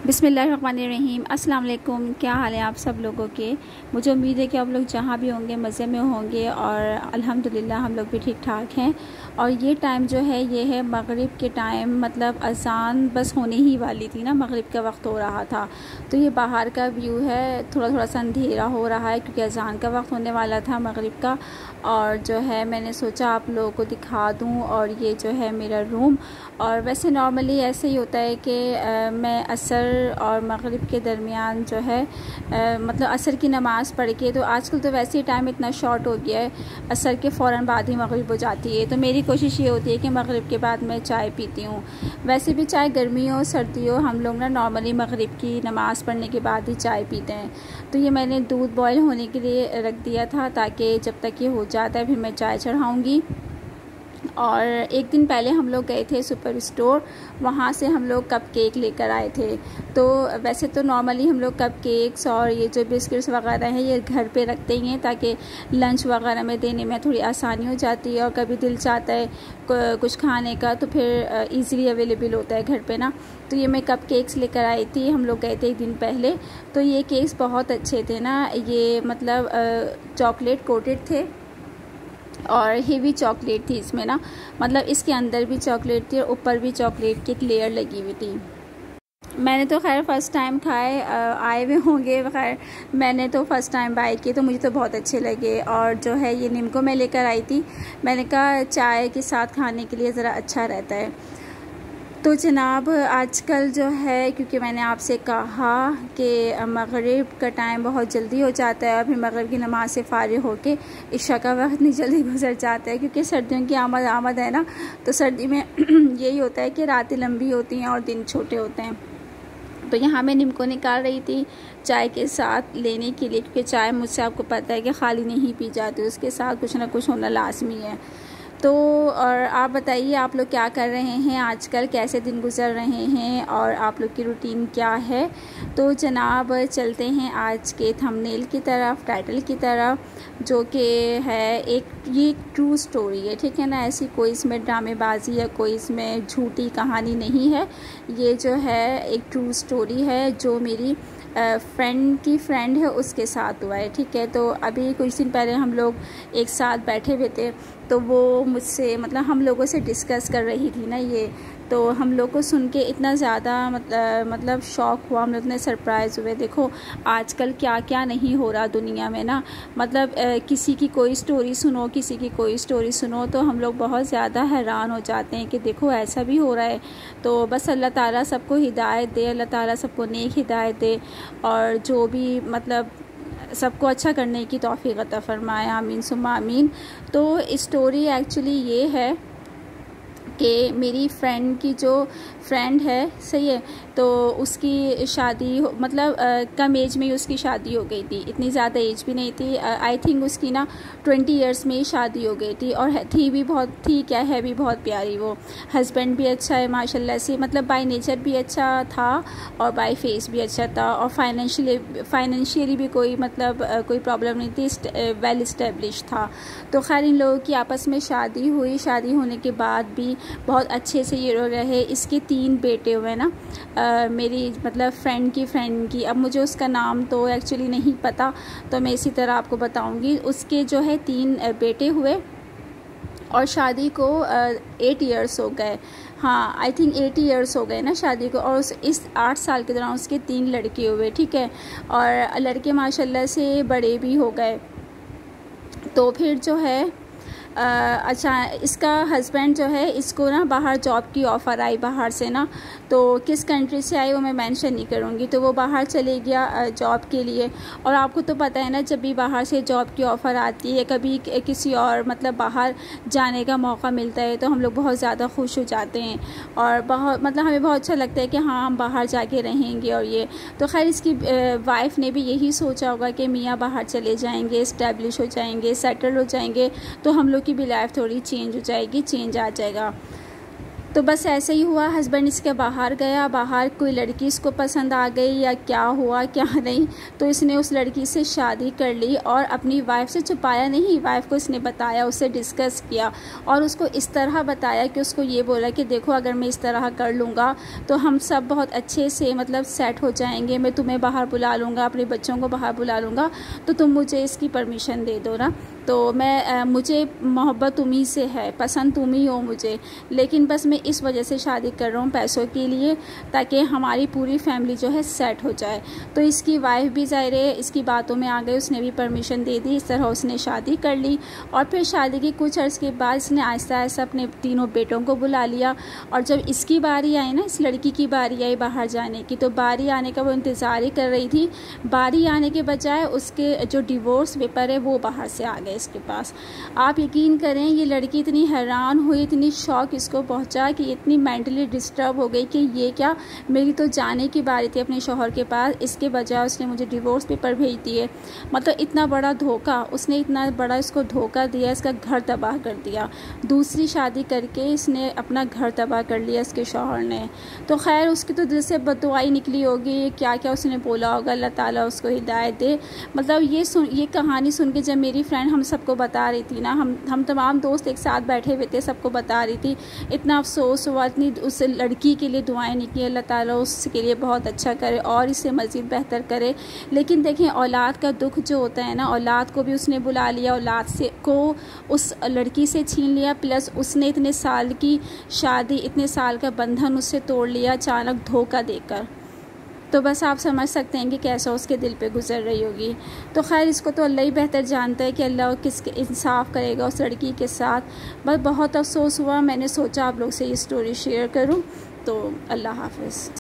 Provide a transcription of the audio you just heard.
बिस्मिल्लाहिर्रहमानिर्रहीम। अस्सलाम वालेकुम। क्या हाल है आप सब लोगों के। मुझे उम्मीद है कि आप लोग जहाँ भी होंगे मज़े में होंगे और अल्हम्दुलिल्लाह हम लोग भी ठीक ठाक हैं। और ये टाइम जो है ये है मगरिब के टाइम, मतलब अज़ान बस होने ही वाली थी ना, मगरिब का वक्त हो रहा था। तो ये बाहर का व्यू है, थोड़ा थोड़ा सा अंधेरा हो रहा है क्योंकि अज़ान का वक्त होने वाला था मगरिब का। और जो है मैंने सोचा आप लोगों को दिखा दूँ। और ये जो है मेरा रूम। और वैसे नॉर्मली ऐसे ही होता है कि मैं असर और मगरिब के दरमियान जो है मतलब असर की नमाज़ पढ़ के, तो आजकल तो वैसे ही टाइम इतना शॉर्ट हो गया है, असर के फ़ौरन बाद ही मगरिब हो जाती है। तो मेरी कोशिश ये होती है कि मगरिब के बाद मैं चाय पीती हूँ। वैसे भी चाहे गर्मी हो सर्दी हो, हम लोग ना नॉर्मली मगरिब की नमाज़ पढ़ने के बाद ही चाय पीते हैं। तो ये मैंने दूध बॉयल होने के लिए रख दिया था ताकि जब तक ये हो जाता है फिर मैं चाय चढ़ाऊँगी। और एक दिन पहले हम लोग गए थे सुपर स्टोर, वहाँ से हम लोग कप केक लेकर आए थे। तो वैसे तो नॉर्मली हम लोग कप केक्स और ये जो बिस्किट्स वगैरह हैं ये घर पे रखते ही हैं ताकि लंच वगैरह में देने में थोड़ी आसानी हो जाती है। और कभी दिल चाहता है कुछ खाने का तो फिर इजीली अवेलेबल होता है घर पे ना। तो ये मैं कप केक्स लेकर आई थी, हम लोग गए थे एक दिन पहले। तो ये केक्स बहुत अच्छे थे ना, ये मतलब चॉकलेट कोटेड थे और हेवी चॉकलेट थी इसमें ना, मतलब इसके अंदर भी चॉकलेट थी और ऊपर भी चॉकलेट की एक लेयर लगी हुई थी। मैंने तो खैर फ़र्स्ट टाइम खाए, आए हुए होंगे, खैर मैंने तो फ़र्स्ट टाइम बाय किए तो मुझे तो बहुत अच्छे लगे। और जो है ये निम्को मैं लेकर आई थी, मैंने कहा चाय के साथ खाने के लिए ज़रा अच्छा रहता है। तो जनाब आजकल जो है, क्योंकि मैंने आपसे कहा कि मगरिब का टाइम बहुत जल्दी हो जाता है और फिर मगरिब की नमाज़ से फ़ारिग होके इशा का वक्त नहीं जल्दी गुजर जाता है, क्योंकि सर्दियों की आमद है ना। तो सर्दी में यही होता है कि रातें लंबी होती हैं और दिन छोटे होते हैं। तो यहाँ मैं निम्को निकाल रही थी चाय के साथ लेने के लिए, क्योंकि चाय मुझसे आपको पता है कि खाली नहीं पी जाती, उसके साथ कुछ ना कुछ होना लाजमी है। तो और आप बताइए आप लोग क्या कर रहे हैं आजकल, कैसे दिन गुजर रहे हैं और आप लोग की रूटीन क्या है। तो जनाब चलते हैं आज के थंबनेल की तरफ, टाइटल की तरफ, जो कि है ये ट्रू स्टोरी है, ठीक है ना। ऐसी कोई इसमें ड्रामेबाजी या कोई इसमें झूठी कहानी नहीं है। ये जो है एक ट्रू स्टोरी है जो मेरी फ्रेंड की फ्रेंड है उसके साथ हुआ है, ठीक है। तो अभी कुछ दिन पहले हम लोग एक साथ बैठे हुए थे, तो वो मुझसे मतलब हम लोगों से डिस्कस कर रही थी ना ये। तो हम लोग को सुन के इतना ज़्यादा मतलब शौक़ हुआ, हम लोग इतने सरप्राइज़ हुए। देखो आजकल क्या क्या नहीं हो रहा दुनिया में ना, मतलब किसी की कोई स्टोरी सुनो, किसी की कोई स्टोरी सुनो तो हम लोग बहुत ज़्यादा हैरान हो जाते हैं कि देखो ऐसा भी हो रहा है। तो बस अल्लाह ताला सबको हिदायत दे, अल्लाह ताला सबको नेक हिदायत दे और जो भी मतलब सबको अच्छा करने की तौफीक अता फरमाए, आमीन सुम्मा आमीन। तो स्टोरी एक्चुअली ये है कि मेरी फ्रेंड की जो फ्रेंड है, सही है, तो उसकी शादी मतलब कम एज में ही उसकी शादी हो गई थी, इतनी ज़्यादा एज भी नहीं थी। आई थिंक उसकी ना 20 इयर्स में ही शादी हो गई थी। और थी भी बहुत, थी क्या है भी बहुत प्यारी वो। हस्बैंड भी अच्छा है माशाल्लाह से, मतलब बाय नेचर भी अच्छा था और बाय फेस भी अच्छा था। और फाइनेंशियली भी कोई मतलब कोई प्रॉब्लम नहीं थी, वेल इस्टेब्लिश था। तो खैर इन लोगों की आपस में शादी हुई, शादी होने के बाद भी बहुत अच्छे से ये लोग रहे। इसके 3 बेटे हुए ना, मेरी मतलब फ्रेंड की। अब मुझे उसका नाम तो एक्चुअली नहीं पता, तो मैं इसी तरह आपको बताऊंगी। उसके जो है 3 बेटे हुए और शादी को 8 इयर्स हो गए। हाँ आई थिंक 8 इयर्स हो गए ना शादी को। और इस 8 साल के दौरान उसके 3 लड़के हुए, ठीक है। और लड़के माशाल्लाह से बड़े भी हो गए। तो फिर जो है अच्छा, इसका हस्बैंड जो है इसको ना बाहर जॉब की ऑफ़र आई बाहर से ना, तो किस कंट्री से आई वो मैं मेंशन नहीं करूँगी। तो वो बाहर चले गया जॉब के लिए। और आपको तो पता है ना, जब भी बाहर से जॉब की ऑफ़र आती है, कभी किसी और मतलब बाहर जाने का मौका मिलता है तो हम लोग बहुत ज़्यादा खुश हो जाते हैं और बहुत मतलब हमें बहुत अच्छा लगता है कि हाँ हम बाहर जाके रहेंगे। और ये तो खैर इसकी वाइफ ने भी यही सोचा होगा कि मियाँ बाहर चले जाएंगे, इस्टेब्लिश हो जाएंगे, सेटल हो जाएंगे, तो हम लोग की भी लाइफ थोड़ी चेंज हो जाएगी, चेंज आ जाएगा। तो बस ऐसे ही हुआ, हस्बैंड इसके बाहर गया, बाहर कोई लड़की इसको पसंद आ गई या क्या हुआ क्या नहीं, तो इसने उस लड़की से शादी कर ली और अपनी वाइफ से छुपाया नहीं, वाइफ को इसने बताया, उससे डिस्कस किया और उसको इस तरह बताया कि उसको ये बोला कि देखो अगर मैं इस तरह कर लूँगा तो हम सब बहुत अच्छे से मतलब सेट हो जाएंगे, मैं तुम्हें बाहर बुला लूँगा, अपने बच्चों को बाहर बुला लूँगा, तो तुम मुझे इसकी परमिशन दे दो ना। तो मुझे मोहब्बत तुम्ही से है, पसंद तुम ही हो मुझे, लेकिन बस मैं इस वजह से शादी कर रहा हूँ पैसों के लिए, ताकि हमारी पूरी फैमिली जो है सेट हो जाए। तो इसकी वाइफ भी ज़ाहिर है इसकी बातों में आ गई, उसने भी परमिशन दे दी। इस तरह उसने शादी कर ली और फिर शादी की कुछ अर्ज़ के बाद इसने आहिस्ता आहिस्ता अपने तीनों बेटों को बुला लिया। और जब इसकी बारी आई ना, इस लड़की की बारी आई बाहर जाने की, तो बारी आने का वो इंतज़ार ही कर रही थी। बारी आने के बजाय उसके जो डिवोर्स पेपर है वो बाहर से आ गए इसके पास। आप यकीन करें ये लड़की इतनी हैरान हुई, इतनी शौक इसको पहुंचा कि इतनी मेंटली डिस्टर्ब हो गई कि ये क्या, मेरी तो जाने की बारी थी अपने शौहर के पास, इसके बजाय उसने मुझे डिवोर्स पेपर भेज दिए। मतलब इतना बड़ा धोखा, उसने इतना बड़ा इसको धोखा दिया, इसका घर तबाह कर दिया। दूसरी शादी करके इसने अपना घर तबाह कर लिया इसके शौहर ने। तो खैर उसकी तो दिल से बददुआई निकली होगी, क्या क्या उसने बोला होगा, अल्लाह ताला उसको हिदायत दे। मतलब ये कहानी सुन के जब मेरी फ्रेंड हम सबको बता रही थी ना, हम तमाम दोस्त एक साथ बैठे हुए थे, सबको बता रही थी, इतना अफसोस हुआ, इतनी उस लड़की के लिए दुआएं नहीं की, अल्लाह ताला उसके लिए बहुत अच्छा करे और इसे मज़ीद बेहतर करे। लेकिन देखें औलाद का दुख जो होता है ना, औलाद को भी उसने बुला लिया, औलाद से को उस लड़की से छीन लिया, प्लस उसने इतने साल की शादी, इतने साल का बंधन उससे तोड़ लिया अचानक धोखा देकर। तो बस आप समझ सकते हैं कि कैसा उसके दिल पे गुजर रही होगी। तो खैर इसको तो अल्लाह ही बेहतर जानता है कि अल्लाह किसके इंसाफ करेगा उस लड़की के साथ। बस बहुत अफसोस हुआ, मैंने सोचा आप लोग से ये स्टोरी शेयर करूं। तो अल्लाह हाफ़िज़।